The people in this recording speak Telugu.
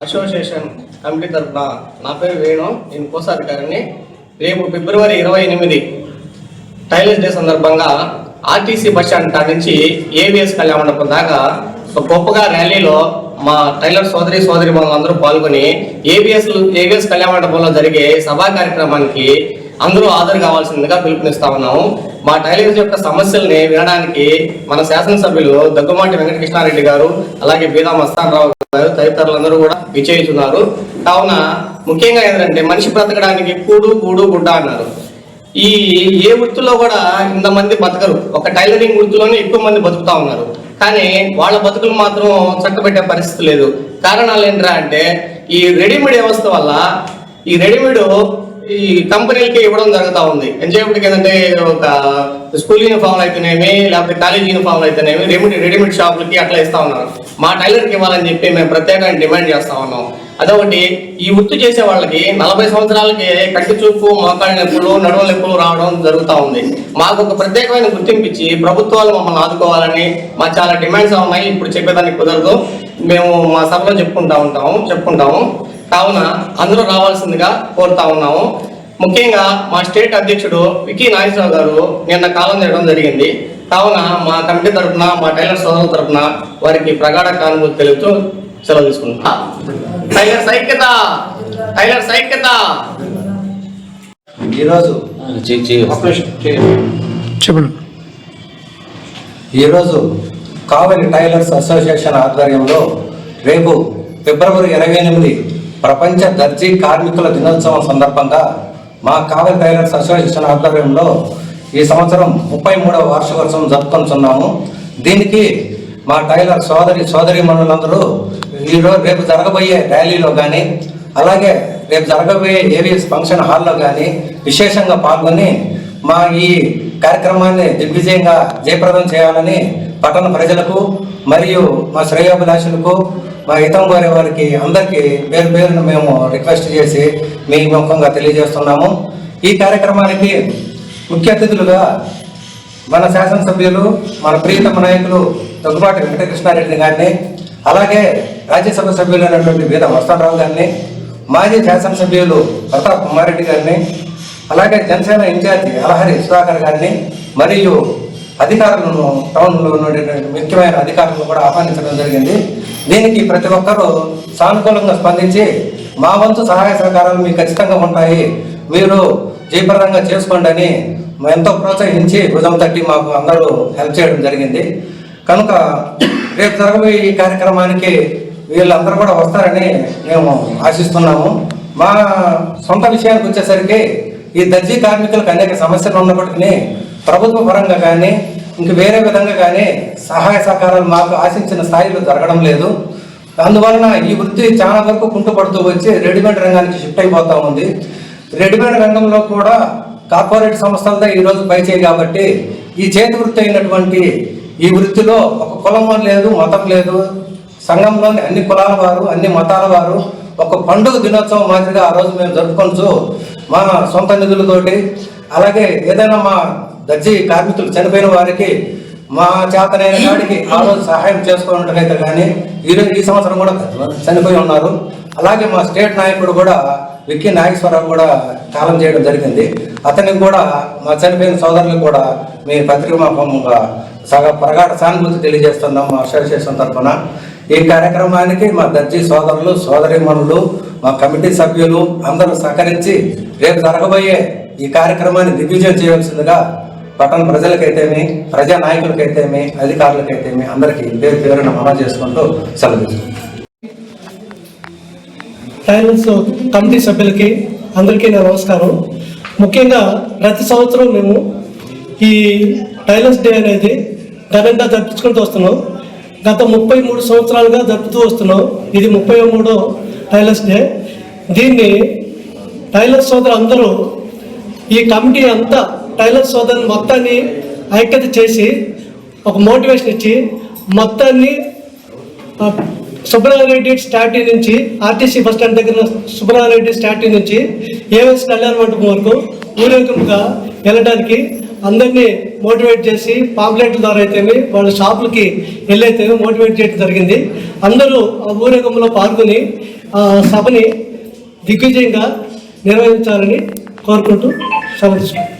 అసోసియేషన్ కమిటీ తరఫున నా పేరు వేణు, నేను కోశాధికారిని. రేపు ఫిబ్రవరి 28 టైలర్స్ డే సందర్భంగా ఆర్టీసీ బస్ స్టాండ్ కాడ నుంచి ఏవిఎస్ కళ్యాణ మండపం దాకా గొప్పగా ర్యాలీలో మా టైలర్ సోదరి అందరూ పాల్గొని ఏవిఎస్ కళ్యాణ మండపంలో జరిగే సభా కార్యక్రమానికి అందరూ హాజరు కావాల్సిందిగా పిలుపునిస్తా ఉన్నాము. మా టైలర్స్ యొక్క సమస్యల్ని వినడానికి మన శాసనసభ్యులు దగ్గుమాటి వెంకటకృష్ణారెడ్డి గారు, అలాగే బీదా మస్తానరావు గారు తదితరులందరూ కూడా విచ్చేస్తున్నారు. కావున ముఖ్యంగా ఏంటంటే మనిషి బ్రతకడానికి కూడు గుడ్డ అన్నారు. ఏ వృత్తిలో కూడా ఇంతమంది బతకరు, ఒక టైలరింగ్ వృత్తిలోనే ఎక్కువ మంది బతుకుతా ఉన్నారు. కానీ వాళ్ళ బతుకులు మాత్రం చక్కబెట్టే పరిస్థితి లేదు. కారణాలు ఏంట్రా అంటే ఈ రెడీమేడ్ వ్యవస్థ వల్ల ఈ రెడీమేడ్ ఈ కంపెనీలకి ఇవ్వడం జరుగుతూ ఉంది. ఎంచేపటికి ఏంటంటే ఒక స్కూల్ యూనిఫామ్లు అయితేనేమి, లేకపోతే కాలేజ్ యూనిఫామ్లు అయితేనేమి రెడీమేడ్ షాపులకి అట్లా ఇస్తా ఉన్నారు. మా టైలర్కి ఇవ్వాలని చెప్పి మేము ప్రత్యేకంగా డిమాండ్ చేస్తా ఉన్నాం. అదొకటి. ఈ వృత్తి చేసే వాళ్ళకి 40 సంవత్సరాలకి కంటి చూపు, మోకాళ్ళ నొప్పులు, నడుము నొప్పులు రావడం జరుగుతూ ఉంది. మాకు ఒక ప్రత్యేకమైన గుర్తింపు ఇచ్చి ప్రభుత్వాలు మమ్మల్ని ఆదుకోవాలని మా చాలా డిమాండ్స్ ఉన్నాయి. ఇప్పుడు చెప్పేదానికి కుదరదు, మేము మా సభలో చెప్పుకుంటాము. కావున అందరూ రావాల్సిందిగా కోరుతా ఉన్నాము. ముఖ్యంగా మా స్టేట్ అధ్యక్షుడు వికీ నాగేశ్వరరావు గారు నిన్న కాలం చేయడం జరిగింది. కావున మా కమిటీ తరఫున, మా టైలర్ సోదరుల తరఫున వారికి ప్రగాఢ కానుభూతి తెలుపుతూ సెలవు తీసుకుంటున్నాం. టైలర్ సైక్యత. ఈరోజు కావలి టైలర్స్ అసోసియేషన్ ఆధ్వర్యంలో రేపు ఫిబ్రవరి 28 ప్రపంచ దర్జీ కార్మికుల దినోత్సవం సందర్భంగా మా కావలి టైలర్స్ అసోసియేషన్ ఆధ్వర్యంలో ఈ సంవత్సరం 33వ వార్షికోత్సవం జరుపుకుంటున్నాము. దీనికి మా టైలర్ సోదరీమణులందరూ రేపు జరగబోయే ర్యాలీలో కానీ, అలాగే రేపు జరగబోయే ఏవిఎస్ ఫంక్షన్ హాల్లో కానీ విశేషంగా పాల్గొని మా ఈ కార్యక్రమాన్ని దిగ్విజయంగా జయప్రదం చేయాలని పట్టణ ప్రజలకు మరియు మా శ్రేయోభిలాషులకు, మా హితం కోరే వారికి అందరికీ పేరును మేము రిక్వెస్ట్ చేసి మీ ముఖంగా తెలియజేస్తున్నాము. ఈ కార్యక్రమానికి ముఖ్య అతిథులుగా మన శాసనసభ్యులు, మన ప్రియతమ నాయకులు దగ్గుబాటి వెంకటకృష్ణారెడ్డి గారిని, అలాగే రాజ్యసభ సభ్యులైనటువంటి బీదా మస్తానరావు గారిని, మాజీ శాసనసభ్యులు ప్రతాప్ కుమారెడ్డి గారిని, అలాగే జనసేన ఇన్ఛార్జి అలహరి సుధాకర్ గారిని మరియు అధికారులను, టౌన్లో ఉన్నటువంటి ముఖ్యమైన అధికారులను కూడా ఆహ్వానించడం జరిగింది. దీనికి ప్రతి ఒక్కరూ సానుకూలంగా స్పందించి మా వంతు సహాయ సహకారాలు మీకు ఖచ్చితంగా ఉంటాయి, మీరు జయప్రదంగా చేసుకోండి అని ఎంతో ప్రోత్సహించి భుజం తట్టి మాకు అందరూ హెల్ప్ చేయడం జరిగింది. కనుక రేపు జరగబోయే ఈ కార్యక్రమానికి వీళ్ళందరూ కూడా వస్తారని మేము ఆశిస్తున్నాము. మా సొంత విషయానికి వచ్చేసరికి ఈ దర్జీ కార్మికులకు అనేక సమస్యలు ఉన్నప్పటికీ ప్రభుత్వ పరంగా కానీ ఇంక వేరే విధంగా కానీ సహాయ సహకారాలు మాకు ఆశించిన స్థాయిలో జరగడం లేదు. అందువలన ఈ వృత్తి చాలా వరకు కుంటుపడుతూ వచ్చి రెడీమేడ్ రంగానికి షిఫ్ట్ అయిపోతూ ఉంది. రెడీమేడ్ రంగంలో కూడా కార్పొరేట్ సంస్థలతో ఈరోజు పైచేయి కాబట్టి ఈ చేతి వృత్తి అయినటువంటి ఈ వృత్తిలో ఒక కులం లేదు, మతం లేదు. సంఘంలోని అన్ని కులాల వారు, అన్ని మతాల వారు ఒక పండుగ దినోత్సవం మాదిరిగా ఆ రోజు మేము జరుపుకొచ్చు మా సొంత నిధులతోటి, అలాగే ఏదైనా మా దర్జీ కార్మికులు చనిపోయిన వారికి మా చేతనైన కాడికి ఆ రోజు సహాయం చేసుకున్నట్లయితే కానీ ఈ సంవత్సరం కూడా చనిపోయి ఉన్నారు. అలాగే మా స్టేట్ నాయకుడు కూడా విక్కీ నాగేశ్వరరావు కూడా కాలం చేయడం జరిగింది. అతనికి కూడా మా చనిపోయిన సోదరులకు కూడా మీ పత్రికాముఖంగా ప్రగాఢ సానుభూతి తెలియజేస్తున్నాం మా అసోసియేషన్ తరఫున. ఈ కార్యక్రమానికి మా దర్జీ సోదరులు, సోదరీమణులు, మా కమిటీ సభ్యులు అందరూ సహకరించి రేపు జరగబోయే ఈ కార్యక్రమాన్ని దిగ్విజయం చేయవలసిందిగా పట్టణ ప్రజలకైతేమి, ప్రజా నాయకులకైతేమి, అధికారులకైతేమి అందరికీ పేరున మనం చేసుకుంటూ సెలవు. టైలర్స్ కమిటీ సభ్యులకి అందరికీ నా నమస్కారం. ముఖ్యంగా ప్రతి సంవత్సరం మేము ఈ టైలర్స్ డే అనేది ఘనంగా జరుపుకుంటూ వస్తున్నాం. గత 33 సంవత్సరాలుగా జరుపుతూ వస్తున్నాం. ఇది 33వ టైలర్స్ డే. దీన్ని టైలర్స్ సోదరు అందరూ, ఈ కమిటీ అంతా టైలర్ సోదరుని మొత్తాన్ని ఐక్యత చేసి ఒక మోటివేషన్ ఇచ్చి మొత్తాన్ని సుబ్రహ్మణ్యరెడ్డి స్టాట్యూ నుంచి, ఆర్టీసీ బస్ స్టాండ్ దగ్గర సుబ్రహ్మణ్యరెడ్డి స్టాట్యూ నుంచి ఏవిఎస్ కళ్యాణ మండపం వరకు ఊరేగింపుగా వెళ్ళడానికి అందరినీ మోటివేట్ చేసి పాంప్లెట్ల ద్వారా అయితేనే వాళ్ళ షాపులకి వెళ్ళైతేనే మోటివేట్ చేయడం జరిగింది. అందరూ ఆ ఊరేగంలో పాల్గొని ఆ సభని దిగ్విజయంగా నిర్వహించాలని కోరుకుంటూ సెలవు తీసుకుంటాం.